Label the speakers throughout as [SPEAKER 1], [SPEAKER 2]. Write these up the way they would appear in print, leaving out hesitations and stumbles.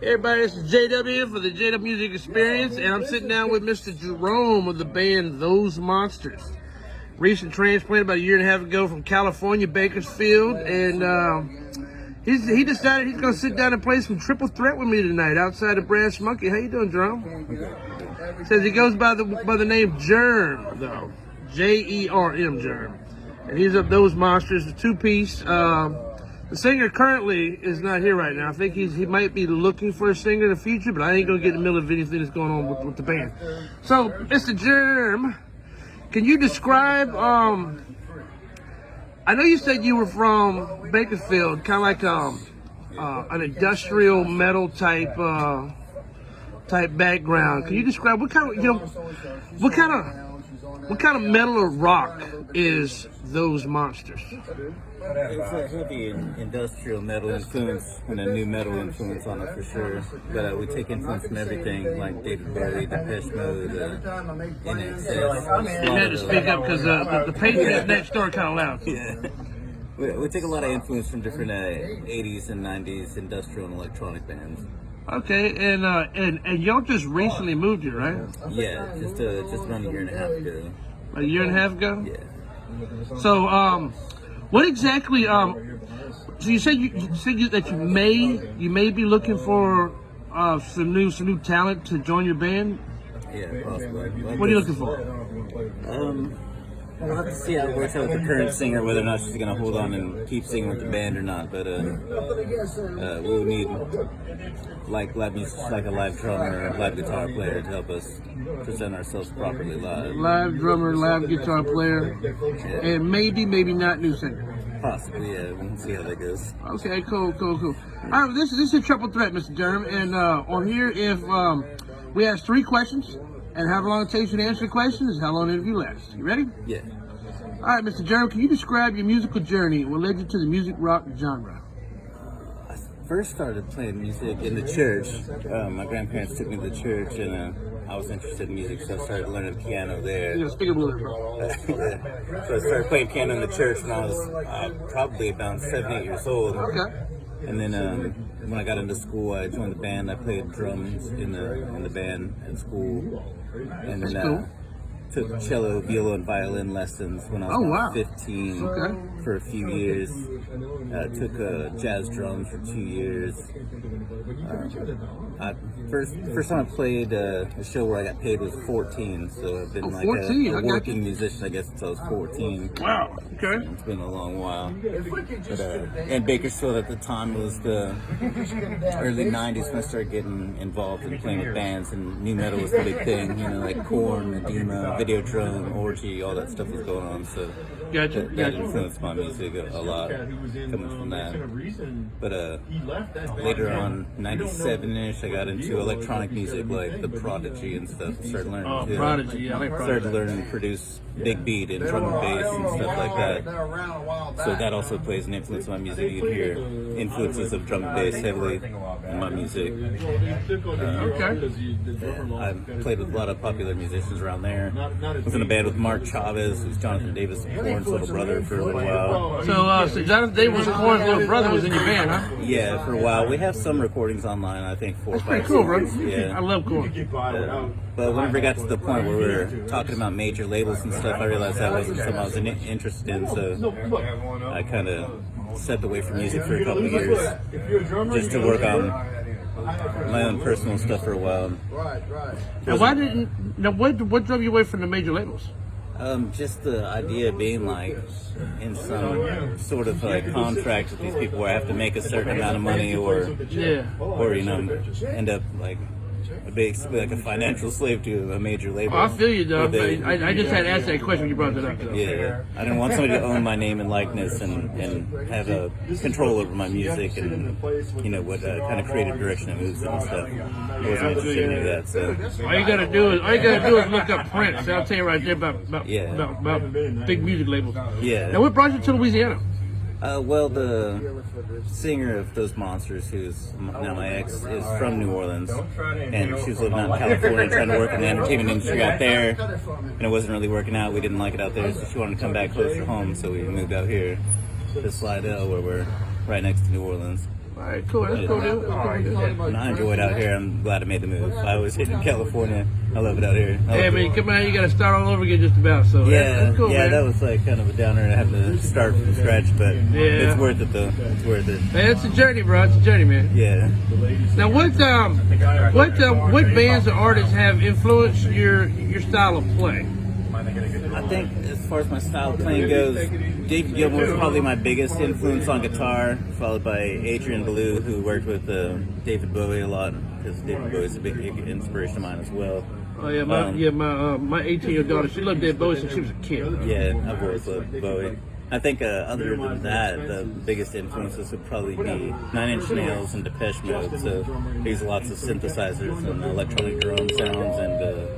[SPEAKER 1] Hey everybody, this is JW for the JW Music Experience, and I'm sitting down with Mr. Jerome of the band Those Monsters. Recent transplant about a year and a half ago from California, Bakersfield, and he decided he's going to sit down and play some triple threat with me tonight outside of Brass Monkey. How you doing, Jerome? Says he goes by the name Germ, though. J-E-R-M, Germ. And he's of Those Monsters, a two-piece. The singer currently is not here right now. I think he might be looking for a singer in the future, but I ain't gonna get in the middle of anything that's going on with the band. So, Mr. Germ, can you describe? I know you said you were from Bakersfield, kind of like an industrial metal type background. Can you describe what kind of metal or rock is Those Monsters?
[SPEAKER 2] It's a heavy industrial metal influence and a new metal influence on it for sure. But we take influence from everything, like David Bowie, Depeche Mode, NXS.
[SPEAKER 1] You had to speak up because the Patriots next door kind of loud.
[SPEAKER 2] Yeah. We take a lot of influence from different 80s and 90s industrial and electronic bands.
[SPEAKER 1] Okay, and y'all just recently moved here, right?
[SPEAKER 2] Yeah, just around a year and a half ago.
[SPEAKER 1] A year and a half ago?
[SPEAKER 2] Yeah.
[SPEAKER 1] So, what exactly? So you said that you may be looking for some new talent to join your band.
[SPEAKER 2] Yeah, possibly.
[SPEAKER 1] What are you looking for?
[SPEAKER 2] We'll have to see how it works out with the current singer, whether or not she's going to hold on and keep singing with the band or not. But we would need like a live drummer or live guitar player to help us present ourselves properly live.
[SPEAKER 1] Live drummer, live guitar player,
[SPEAKER 2] yeah.
[SPEAKER 1] And maybe not new singer.
[SPEAKER 2] Possibly, yeah. We'll see how that goes.
[SPEAKER 1] Okay, cool. All right, this is a triple threat, Mr. Germ, and on here, if we ask 3 questions. And however long it takes you to answer the question is how long the interview lasts. You ready?
[SPEAKER 2] Yeah.
[SPEAKER 1] All right, Mr. Germ, can you describe your musical journey? What led you to the music rock genre?
[SPEAKER 2] I first started playing music in the church. My grandparents took me to the church, and I was interested in music, so I started learning piano there.
[SPEAKER 1] You gotta speak up a little bit, bro.
[SPEAKER 2] Yeah. So I started playing piano in the church when I was probably about 7, 8 years old.
[SPEAKER 1] Okay.
[SPEAKER 2] And then when I got into school, I joined the band. I played drums in the band at school, and then took cello, viola, and violin lessons when I was 15 for a few years. Took jazz drums for 2 years. First time I played a show where I got paid was 14, so I've been a working musician, I guess, since I was 14.
[SPEAKER 1] Wow, okay.
[SPEAKER 2] It's been a long while. But, and Bakersfield at the time was the early 90s when I started getting involved in playing with bands, and new metal was the big thing, like Korn, Edema, Videodrome, Orgy, all that stuff was going on, so that influenced my music a lot, coming from that. But later on, 97-ish, I got into electronic music, like The Prodigy and stuff, started learning to
[SPEAKER 1] Prodigy, yeah, I like Prodigy.
[SPEAKER 2] Started learning to produce big beat and drum and bass and stuff like that. So that also plays an influence on my music. You can hear influences of drum and bass heavily in my music. I played with a lot of popular musicians around there. I was in a band with Mark Chavez, who's Jonathan Davis, Korn's little brother, for a little while.
[SPEAKER 1] So Jonathan Davis, Korn's little brother, was in your band, huh?
[SPEAKER 2] Yeah, for a while. We have some recordings online, I think, 4 or 5
[SPEAKER 1] That's pretty cool, bro.
[SPEAKER 2] Yeah.
[SPEAKER 1] I love Korn.
[SPEAKER 2] But whenever it got to the point where we were talking about major labels and stuff, I realized that wasn't something I was interested in, so I kind of stepped away from music for a couple of years, just to work on my own personal stuff for a while.
[SPEAKER 1] What drove you away from the major labels?
[SPEAKER 2] Just the idea of being in some sort of contract with these people where I have to make a certain amount of money or end up basically like a financial slave to a major label.
[SPEAKER 1] Oh, I feel you, though. I just had to ask that question when you brought that up.
[SPEAKER 2] Yeah, I didn't want somebody to own my name and likeness and have a control over my music and what kind of creative direction it moves in and stuff. I wasn't interested in any of that. So
[SPEAKER 1] all you gotta do is look up Prince. I'll tell you right there about big music labels.
[SPEAKER 2] Yeah.
[SPEAKER 1] Now, what brought you to Louisiana?
[SPEAKER 2] Well, the singer of Those Monsters, who's now my ex, is from New Orleans, and she was living out in California trying to work in the entertainment industry out there, and it wasn't really working out. We didn't like it out there, so she wanted to come back closer home, so we moved out here to Slidell, where we're right next to New Orleans.
[SPEAKER 1] All right, cool. That's cool, dude.
[SPEAKER 2] And I enjoy it out here. I'm glad I made the move. I was in California. I love it out here.
[SPEAKER 1] Hey, man, you come out, you got to start all over again just about. So that's cool, man.
[SPEAKER 2] That was like kind of a downer to have to start from scratch, but it's worth it though. It's worth it.
[SPEAKER 1] Man, it's a journey, bro. It's a journey, man.
[SPEAKER 2] Yeah.
[SPEAKER 1] Now, what bands or artists have influenced your style of play?
[SPEAKER 2] I think as far as my style of playing goes, David Gilmour is probably my biggest influence on guitar, followed by Adrian Belew, who worked with David Bowie a lot, because David Bowie is a big inspiration of mine as well.
[SPEAKER 1] Oh yeah, my 18-year-old daughter, she loved David Bowie since she was a kid.
[SPEAKER 2] Yeah, I've always loved Bowie. I think other than that, the biggest influences would probably be 9 Inch Nails and Depeche Mode. So there's lots of synthesizers and electronic drum sounds and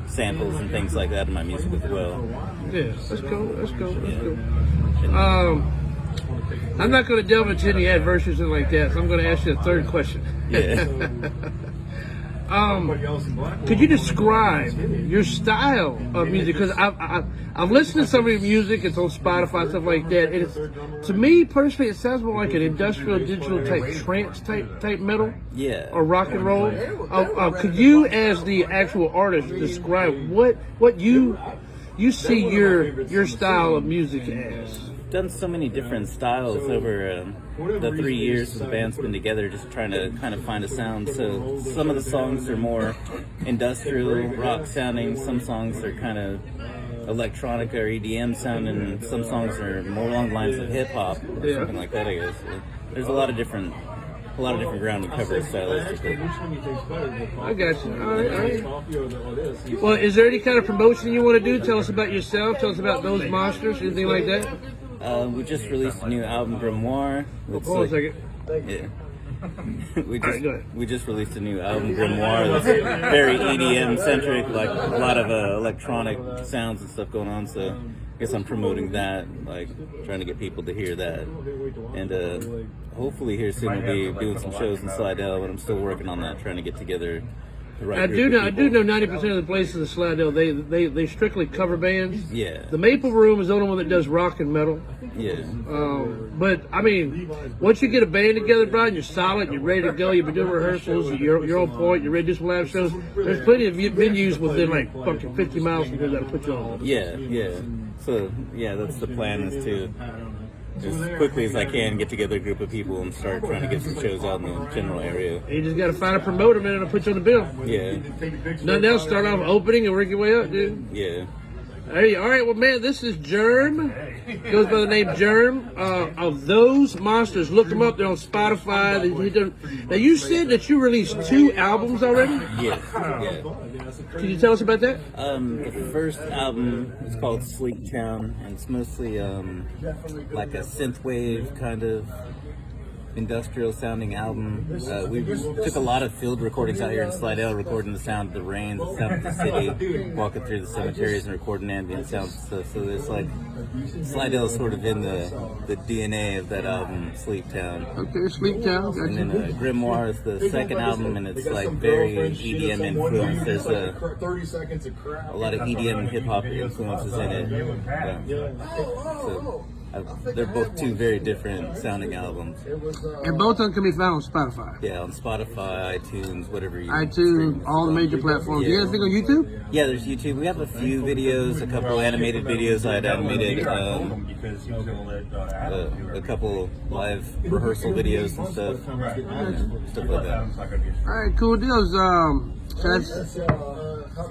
[SPEAKER 2] samples and things like that in my music as well.
[SPEAKER 1] Yeah, that's cool. That's cool. I'm not going to delve into any adversities and like that, so I'm going to ask you a third question.
[SPEAKER 2] Yeah.
[SPEAKER 1] Could you describe your style of music? Because I've listened to some of your music. It's on Spotify, stuff like that. And it's, to me personally, it sounds more like an industrial, digital type trance type metal.
[SPEAKER 2] Yeah.
[SPEAKER 1] Or rock and roll. Could you, as the actual artist, describe what you see your style of music as?
[SPEAKER 2] Done so many different styles over the 3 years the band's been together, just trying to kind of find a sound. So some of the songs are more industrial rock sounding, some songs are kind of electronic or EDM sounding, and some songs are more along the lines of hip hop or something like that, I guess. There's a lot of different ground to cover stylistically.
[SPEAKER 1] I got you. All right. Well, is there any kind of promotion you want to do? Tell us about yourself. Tell us about Those Monsters, anything like that.
[SPEAKER 2] We just released a new album, Grimoire.
[SPEAKER 1] Hold on a second.
[SPEAKER 2] Yeah. We just released a new album, Grimoire, that's very EDM centric, like a lot of electronic sounds and stuff going on. So I guess I'm promoting that, like trying to get people to hear that. And hopefully here soon we'll be doing some shows in Slidell, but I'm still working on that, trying to get together the right group of people. I do know 90% of the places in Slidell, they strictly cover bands. Yeah.
[SPEAKER 1] The Maple Room is the only one that does rock and metal.
[SPEAKER 2] Yeah.
[SPEAKER 1] But I mean, once you get a band together, Brian, you're solid, you're ready to go, you've been doing rehearsals, you're on point, you're ready to do some live shows. There's plenty of venues within like fucking 50 miles from here that'll put you on.
[SPEAKER 2] Yeah. So that's the plan, is to as quickly as I can get together a group of people and start trying to get some shows out in the general area.
[SPEAKER 1] You just got to find a promoter, man, and it'll put you on the bill.
[SPEAKER 2] Yeah.
[SPEAKER 1] Nothing else. Start off opening and work your way up, dude.
[SPEAKER 2] Yeah.
[SPEAKER 1] Hey, all right, well, man, this is Germ. Goes by the name Germ of Those Monsters. Look them up. They're on Spotify. Now, you said that you released 2 albums already?
[SPEAKER 2] Yes. Yeah.
[SPEAKER 1] Can you tell us about that?
[SPEAKER 2] The first album is called Sleep Town, and it's mostly like a synthwave kind of industrial sounding album. We took a lot of field recordings out here in Slidell, recording the sound of the rain, the sound of the city, walking through the cemeteries and recording ambient sounds and stuff. So there's like, Slidell is sort of in the DNA of that album, Sleep Town.
[SPEAKER 1] Okay, Sleep Town. Gotcha.
[SPEAKER 2] And then Grimoire is the second album, and it's like very EDM influenced. There's a lot of EDM and hip hop influences in it. So they're both 2 very different sounding albums.
[SPEAKER 1] And both of them can be found on Spotify.
[SPEAKER 2] Yeah, on Spotify, iTunes, whatever you
[SPEAKER 1] iTunes, all the major platforms.
[SPEAKER 2] Yeah.
[SPEAKER 1] You guys think on YouTube?
[SPEAKER 2] Yeah, there's YouTube. We have a few videos, a couple animated videos I had animated, a couple live rehearsal videos and stuff like that.
[SPEAKER 1] All right, cool deals.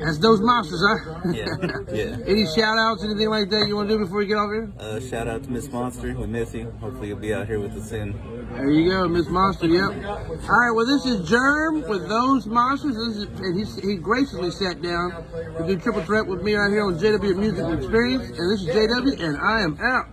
[SPEAKER 1] That's Those Monsters, huh?
[SPEAKER 2] Yeah.
[SPEAKER 1] Any shout outs, anything like that you want to do before we get off here?
[SPEAKER 2] Shout out to Miss Monster. We miss you. Hopefully you'll be out here with us soon.
[SPEAKER 1] There you go, Miss Monster, yep. All right, well, this is Germ with Those Monsters. And he graciously sat down to do Triple Threat with me right here on JW Music Experience. And this is JW, and I am out.